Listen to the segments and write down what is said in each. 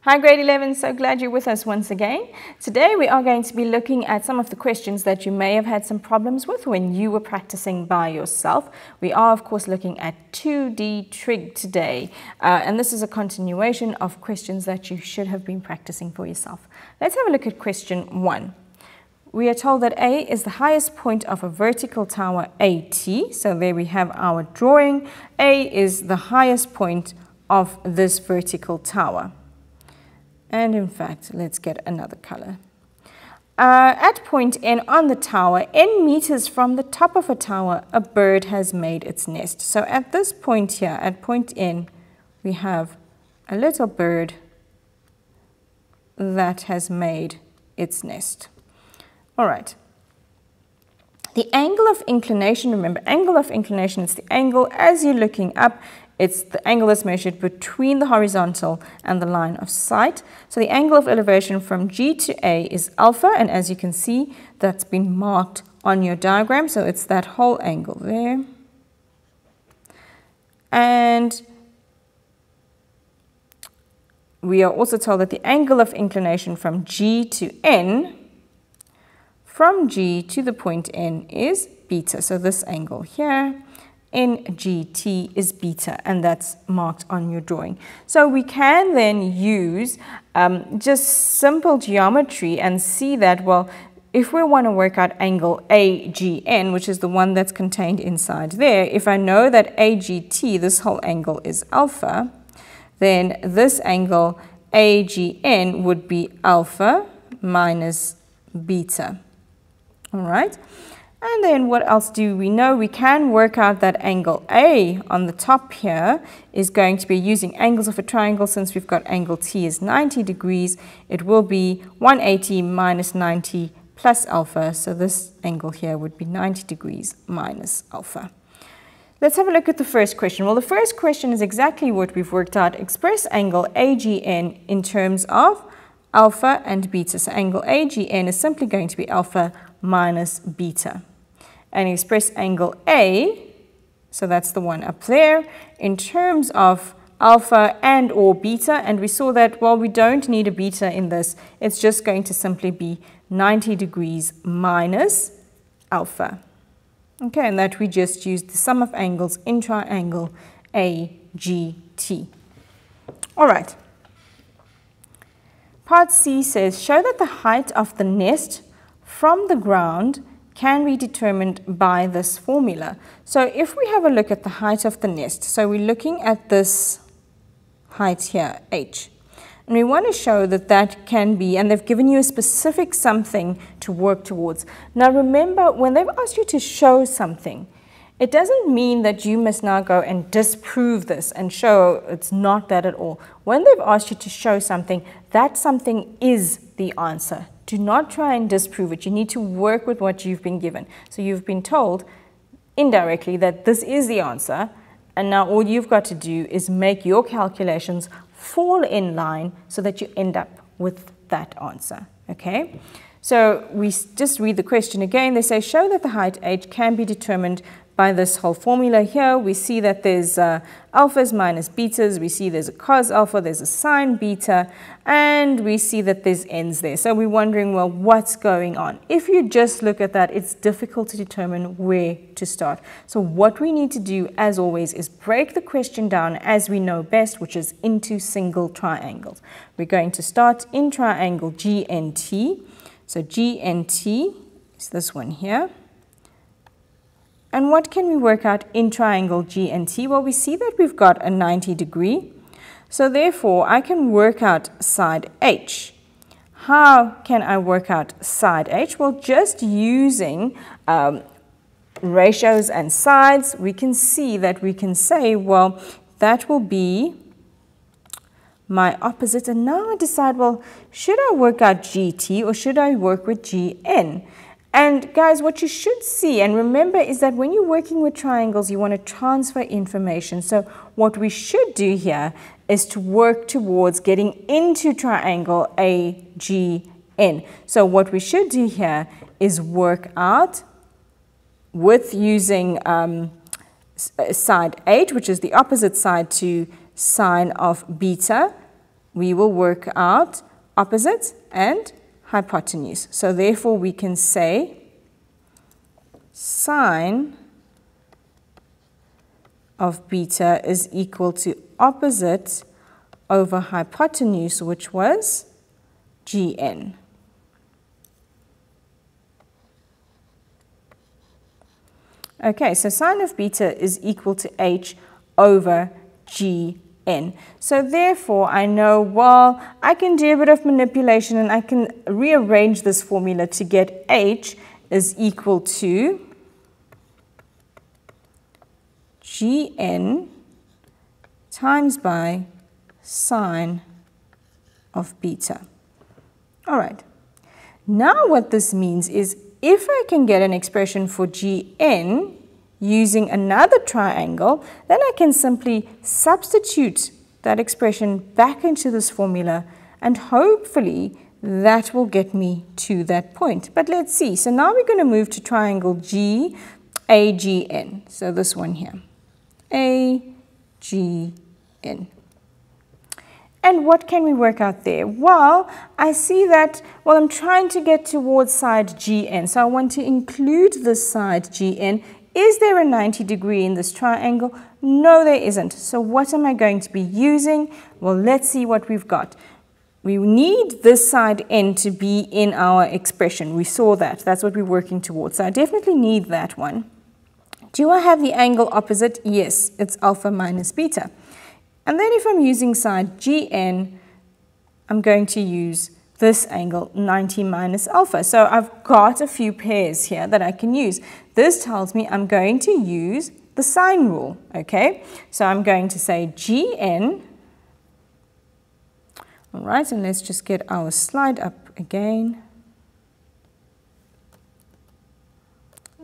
Hi grade 11, so glad you're with us once again. Today we are going to be looking at some of the questions that you may have had some problems with when you were practicing by yourself. We are of course looking at 2D trig today, and this is a continuation of questions that you should have been practicing for yourself. Let's have a look at question 1. We are told that A is the highest point of a vertical tower AT, so there we have our drawing. A is the highest point of this vertical tower. And in fact, let's get another color. At point N on the tower, N meters from the top of a tower, a bird has made its nest. So at this point here, at point N, we have a little bird that has made its nest. All right. The angle of inclination, remember, angle of inclination is the angle as you're looking up. It's the angle that's measured between the horizontal and the line of sight. So the angle of elevation from G to A is alpha, and as you can see, that's been marked on your diagram. So it's that whole angle there. And we are also told that the angle of inclination from G to N, from G to the point N, is beta. So this angle here, NGT, is beta, and that's marked on your drawing. So we can then use just simple geometry and see that, well, if we want to work out angle AGN, which is the one that's contained inside there, if I know that AGT, this whole angle, is alpha, then this angle AGN would be alpha minus beta. All right. And then what else do we know? We can work out that angle A on the top here is going to be using angles of a triangle. Since we've got angle T is 90 degrees, it will be 180 minus 90 plus alpha. So this angle here would be 90 degrees minus alpha. Let's have a look at the first question. Well, the first question is exactly what we've worked out. Express angle AGN in terms of alpha and beta. So angle AGN is simply going to be alpha minus beta. And express angle A, so that's the one up there, in terms of alpha and or beta. And we saw that, well, we don't need a beta in this. It's just going to simply be 90 degrees minus alpha. Okay, and that we just used the sum of angles in triangle AGT. All right. Part C says, show that the height of the nest from the ground can be determined by this formula. So if we have a look at the height of the nest, so we're looking at this height here, h, and we want to show that that can be, and they've given you a specific something to work towards. Now remember, when they've asked you to show something, it doesn't mean that you must now go and disprove this and show it's not that at all. When they've asked you to show something, that something is the answer. Do not try and disprove it. You need to work with what you've been given. So you've been told indirectly that this is the answer, and now all you've got to do is make your calculations fall in line so that you end up with that answer. Okay? So we just read the question again. They say, show that the height h can be determined by this whole formula here. We see that there's alphas minus betas. We see there's a cos alpha, there's a sine beta, and we see that there's n's there. So we're wondering, well, what's going on? If you just look at that, it's difficult to determine where to start. So what we need to do, as always, is break the question down as we know best, which is into single triangles. We're going to start in triangle GNT. So GNT is this one here. And what can we work out in triangle GNT? Well, we see that we've got a 90 degree. So therefore, I can work out side H. How can I work out side H? Well, just using ratios and sides, we can see that we can say, well, that will be my opposite. And now I decide, well, should I work out GT or should I work with GN? And guys, what you should see and remember is that when you're working with triangles, you want to transfer information. So what we should do here is to work towards getting into triangle AGN. So what we should do here is work out with using side H, which is the opposite side to sine of beta, we will work out opposite and hypotenuse. So therefore we can say sine of beta is equal to opposite over hypotenuse, which was Gn. Okay, so sine of beta is equal to h over Gn. So therefore I know, well, I can do a bit of manipulation and I can rearrange this formula to get h is equal to Gn times by sine of beta. All right. Now what this means is if I can get an expression for Gn using another triangle, then I can simply substitute that expression back into this formula and hopefully that will get me to that point. But let's see. So now we're going to move to triangle AGN. So this one here. AGN. And what can we work out there? Well, I see that, well, I'm trying to get towards side GN. So I want to include this side GN. Is there a 90 degree in this triangle? No, there isn't. So what am I going to be using? Well, let's see what we've got. We need this side N to be in our expression. We saw that. That's what we're working towards. So I definitely need that one. Do I have the angle opposite? Yes, it's alpha minus beta. And then if I'm using side GN, I'm going to use this angle 90 minus alpha. So I've got a few pairs here that I can use. This tells me I'm going to use the sine rule, okay? So I'm going to say GN. All right, and let's just get our slide up again.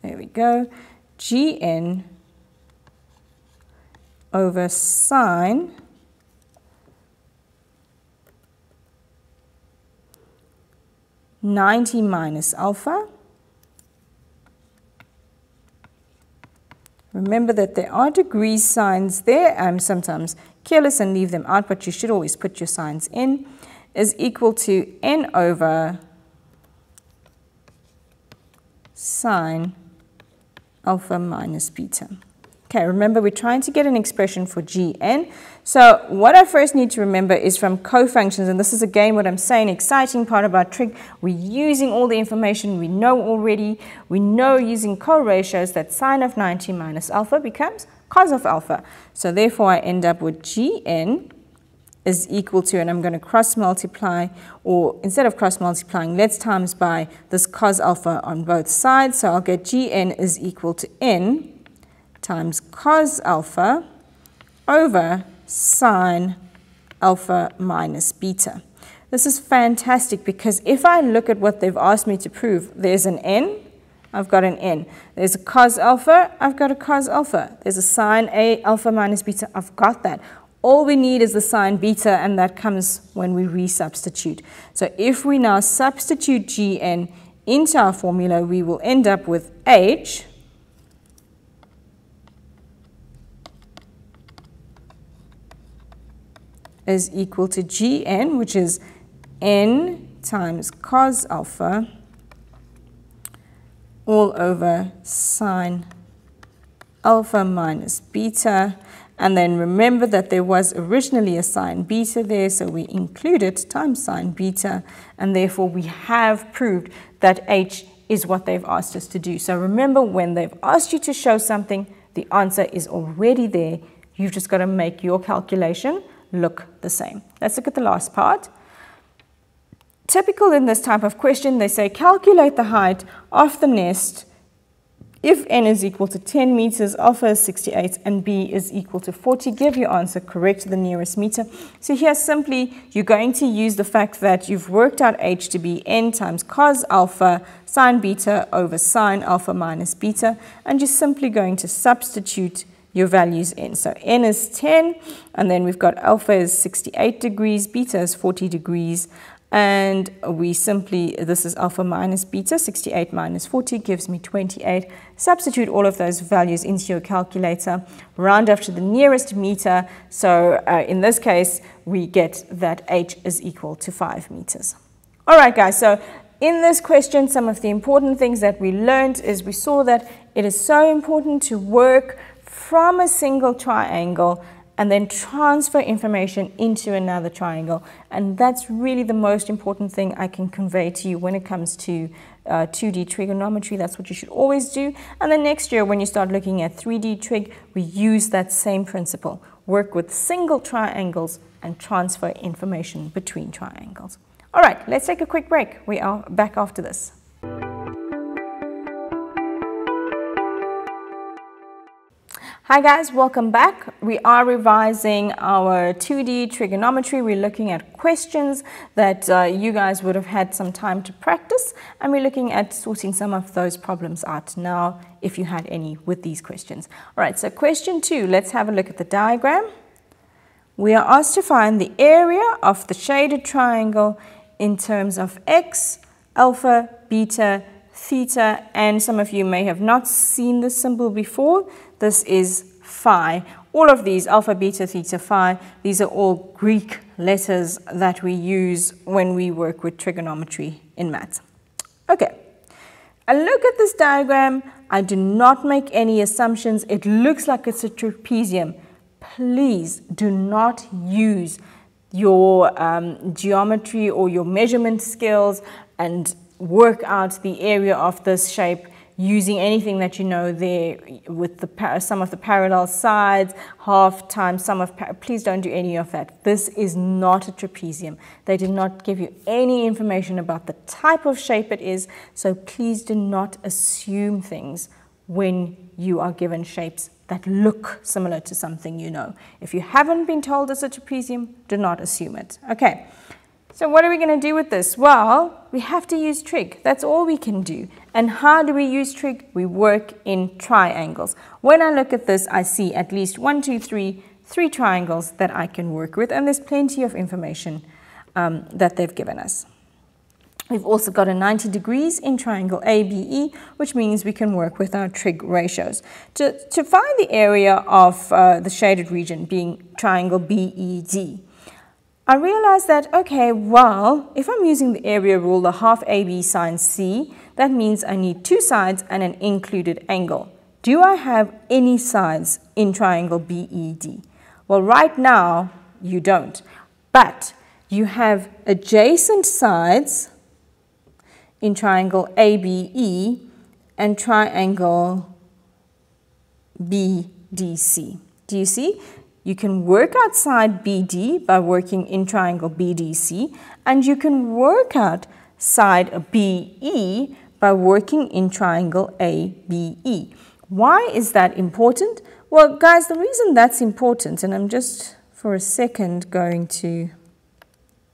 There we go. Gn over sine (90 minus alpha). Remember that there are degree signs there. I'm sometimes careless and leave them out, but you should always put your signs in, is equal to n over sine alpha minus beta. Okay, remember we're trying to get an expression for Gn. So what I first need to remember is from cofunctions, and this is again what I'm saying, exciting part about trig. We're using all the information we know already. We know using co-ratios that sine of 90 minus alpha becomes cos of alpha. So therefore I end up with Gn is equal to, and I'm going to cross multiply, or instead of cross multiplying, let's times by this cos alpha on both sides. So I'll get Gn is equal to n times cos alpha over sine alpha minus beta. This is fantastic because if I look at what they've asked me to prove, there's an n, I've got an n. There's a cos alpha, I've got a cos alpha. There's a sine alpha minus beta, I've got that. All we need is the sine beta, and that comes when we resubstitute. So if we now substitute Gn into our formula, we will end up with h is equal to Gn, which is n times cos alpha all over sine alpha minus beta. And then remember that there was originally a sine beta there, so we include it times sine beta, and therefore we have proved that h is what they've asked us to do. So remember, when they've asked you to show something, the answer is already there. You've just got to make your calculation look the same. Let's look at the last part. Typical in this type of question, they say calculate the height of the nest if n is equal to 10 meters, alpha is 68, and b is equal to 40. Give your answer correct to the nearest meter. So here simply, you're going to use the fact that you've worked out h to be n times cos alpha sine beta over sine alpha minus beta, and you're simply going to substitute your values in. So n is 10, and then we've got alpha is 68 degrees, beta is 40 degrees, and we simply, this is alpha minus beta, 68 minus 40 gives me 28. Substitute all of those values into your calculator, round up to the nearest meter. So in this case, we get that h is equal to 5 meters. All right, guys, so in this question, some of the important things that we learned is we saw that it is so important to work from a single triangle and then transfer information into another triangle. And that's really the most important thing I can convey to you when it comes to 2D trigonometry. That's what you should always do. And then next year, when you start looking at 3D trig, we use that same principle. Work with single triangles and transfer information between triangles. All right, let's take a quick break. We are back after this. Hi guys, welcome back. We are revising our 2D trigonometry. We're looking at questions that you guys would have had some time to practice, and we're looking at sorting some of those problems out now if you had any with these questions. All right, so question 2, let's have a look at the diagram. We are asked to find the area of the shaded triangle in terms of x, alpha, beta, theta, and some of you may have not seen this symbol before. This is phi. All of these, alpha, beta, theta, phi, these are all Greek letters that we use when we work with trigonometry in maths. Okay, a look at this diagram. I do not make any assumptions. It looks like it's a trapezium. Please do not use your geometry or your measurement skills and work out the area of this shape using anything that you know there with the sum of the parallel sides, half times sum of please don't do any of that. This is not a trapezium. They did not give you any information about the type of shape it is, so please do not assume things when you are given shapes that look similar to something you know. If you haven't been told it's a trapezium, do not assume it. Okay. So what are we going to do with this? Well, we have to use trig. That's all we can do. And how do we use trig? We work in triangles. When I look at this, I see at least 3 triangles that I can work with, and there's plenty of information that they've given us. We've also got a 90 degrees in triangle ABE, which means we can work with our trig ratios. To find the area of the shaded region being triangle BED, I realized that, okay, well, if I'm using the area rule, the half AB sine C, that means I need 2 sides and an included angle. Do I have any sides in triangle BED? Well, right now, you don't. But you have adjacent sides in triangle ABE and triangle BDC. Do you see? You can work out side BD by working in triangle BDC, and you can work out side BE by working in triangle ABE. Why is that important? Well, guys, the reason that's important, and I'm just for a second going to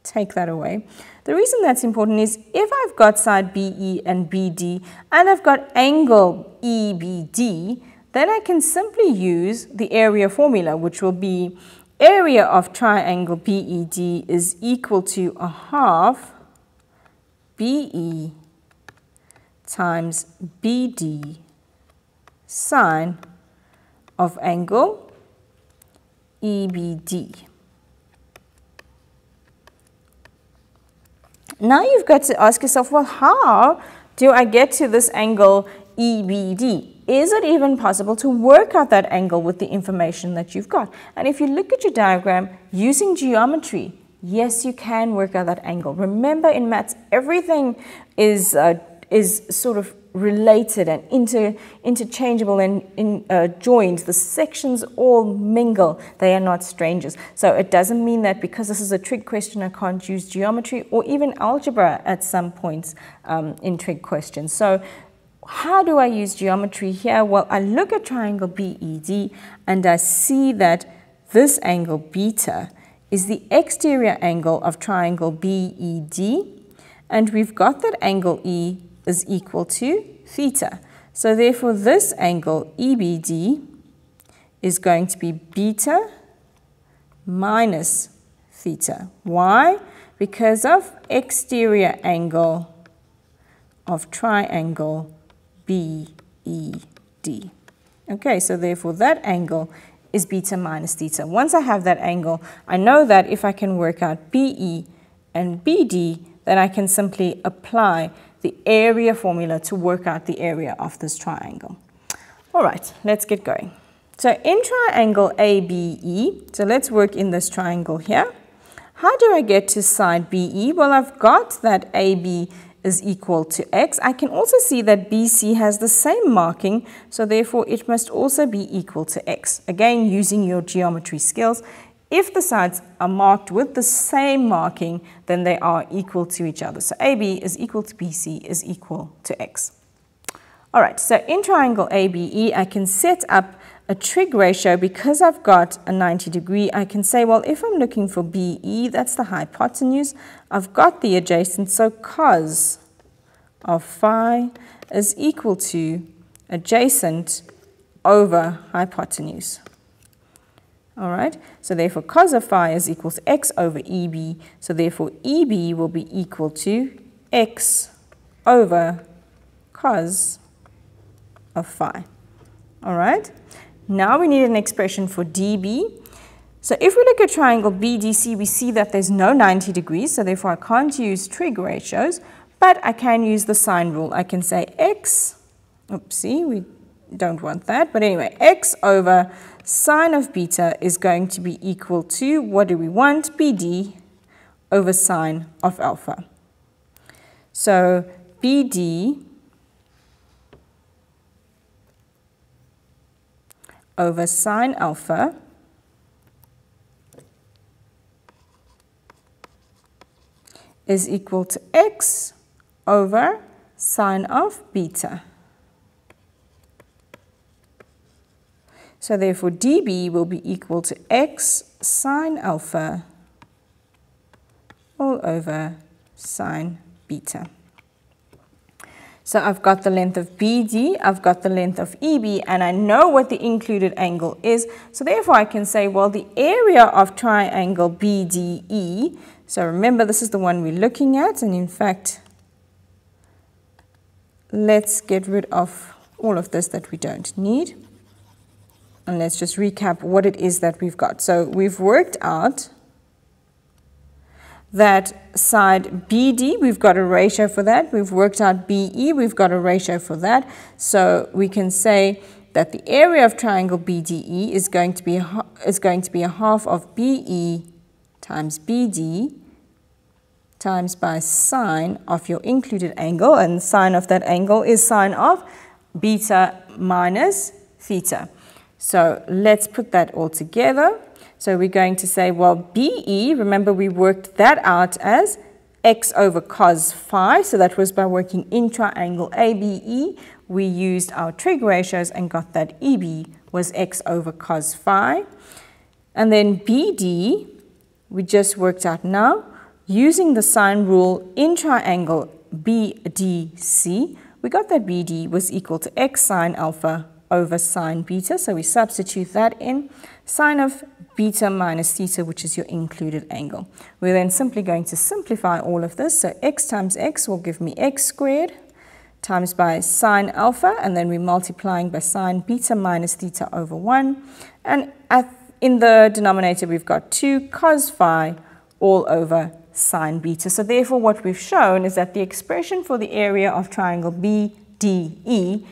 take that away. The reason that's important is if I've got side BE and BD and I've got angle EBD, then I can simply use the area formula, which will be area of triangle BED is equal to a half BE times BD sine of angle EBD. Now you've got to ask yourself, well, how do I get to this angle EBD? Is it even possible to work out that angle with the information that you've got? And if you look at your diagram using geometry, yes, you can work out that angle. Remember, in maths, everything is sort of related and interchangeable and joined. The sections all mingle. They are not strangers. So it doesn't mean that because this is a trig question, I can't use geometry or even algebra at some points in trig questions. So how do I use geometry here? Well, I look at triangle BED and I see that this angle beta is the exterior angle of triangle BED, and we've got that angle E is equal to theta. So therefore this angle EBD is going to be beta minus theta. Why? because of exterior angle of triangle BED. Okay, so therefore that angle is beta minus theta. Once I have that angle, I know that if I can work out BE and BD, then I can simply apply the area formula to work out the area of this triangle. All right, let's get going. So in triangle ABE, so let's work in this triangle here. How do I get to side BE? Well, I've got that AB is equal to x. I can also see that BC has the same marking, so therefore it must also be equal to x. Again, using your geometry skills, if the sides are marked with the same marking, then they are equal to each other. So AB is equal to BC is equal to x. All right, so in triangle ABE, I can set up a trig ratio. Because I've got a 90 degree, I can say, well, if I'm looking for BE, that's the hypotenuse, I've got the adjacent, so cos of phi is equal to adjacent over hypotenuse. All right, so therefore cos of phi is equal to x over EB, so therefore EB will be equal to x over cos of phi. All right, now we need an expression for DB. So if we look at triangle BDC, we see that there's no 90 degrees, so therefore I can't use trig ratios, but I can use the sine rule. I can say x, oopsie, we don't want that, but anyway, x over sine of beta is going to be equal to, what do we want? BD over sine of alpha. So BD over sine alpha is equal to x over sine of beta. So therefore dB will be equal to x sine alpha all over sine beta. So I've got the length of BD, I've got the length of EB, and I know what the included angle is. So therefore I can say, well, the area of triangle BDE, so remember this is the one we're looking at, and in fact, let's get rid of all of this that we don't need. And let's just recap what it is that we've got. So we've worked out that side BD, we've got a ratio for that. We've worked out BE, we've got a ratio for that. So we can say that the area of triangle BDE is going to be a half of BE times BD times by sine of your included angle, and sine of that angle is sine of beta minus theta. So let's put that all together. So we're going to say, well, BE, remember we worked that out as x over cos phi. So that was by working in triangle ABE. We used our trig ratios and got that EB was x over cos phi. And then BD, we just worked out now, using the sine rule in triangle BDC, we got that BD was equal to x sine alpha over sine beta. So we substitute that in, sine of beta minus theta, which is your included angle. We're then simply going to simplify all of this. So x times x will give me x squared times by sine alpha, and then we're multiplying by sine beta minus theta over 1. And in the denominator, we've got 2 cos phi all over sine beta. So therefore, what we've shown is that the expression for the area of triangle BDE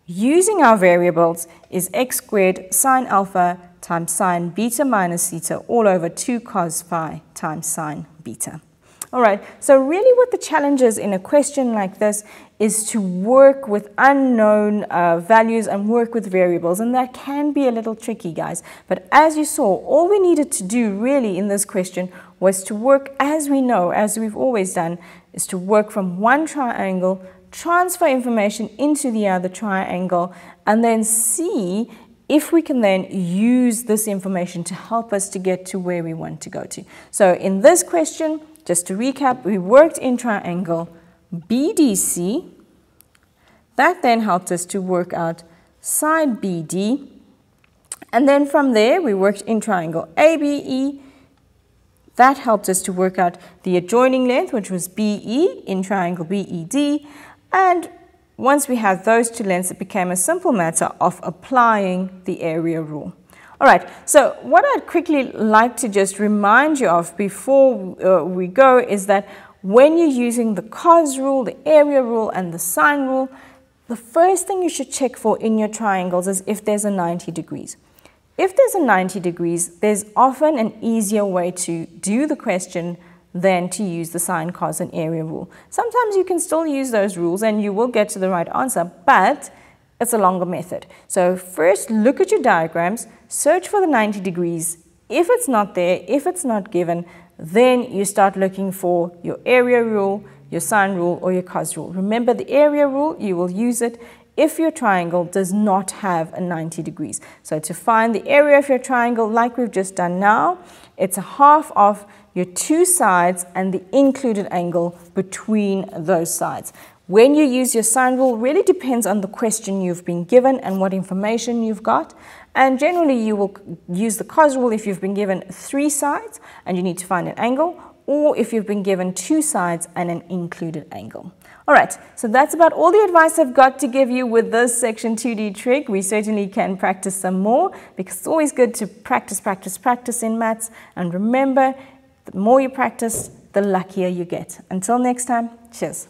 using our variables is x squared sine alpha times sine beta minus theta all over 2 cos phi times sine beta. All right, so really what the challenge is in a question like this is to work with unknown values and work with variables, and that can be a little tricky, guys. But as you saw, all we needed to do really in this question was to work as we know, as we've always done, is to work from one triangle, transfer information into the other triangle, and then see if we can then use this information to help us to get to where we want to go to. So in this question, just to recap, we worked in triangle BDC. That then helped us to work out side BD. And then from there, we worked in triangle ABE. That helped us to work out the adjoining length, which was BE in triangle BED. And once we had those two lengths, it became a simple matter of applying the area rule. All right, so what I'd quickly like to just remind you of before we go is that when you're using the cos rule, the area rule, and the sine rule, the first thing you should check for in your triangles is if there's a 90 degrees. If there's a 90 degrees, there's often an easier way to do the question than to use the sine, cos, and area rule. Sometimes you can still use those rules and you will get to the right answer, but it's a longer method. So first look at your diagrams, search for the 90 degrees. If it's not there, if it's not given, then you start looking for your area rule, your sine rule, or your cos rule. Remember the area rule, you will use it if your triangle does not have a 90 degrees. So to find the area of your triangle, like we've just done now, it's a half of your two sides and the included angle between those sides. When you use your sine rule, really depends on the question you've been given and what information you've got. And generally you will use the cos rule if you've been given 3 sides and you need to find an angle, or if you've been given 2 sides and an included angle. All right, so that's about all the advice I've got to give you with this section 2D trig. We certainly can practice some more because it's always good to practice in maths. And remember, the more you practice, the luckier you get. Until next time, cheers.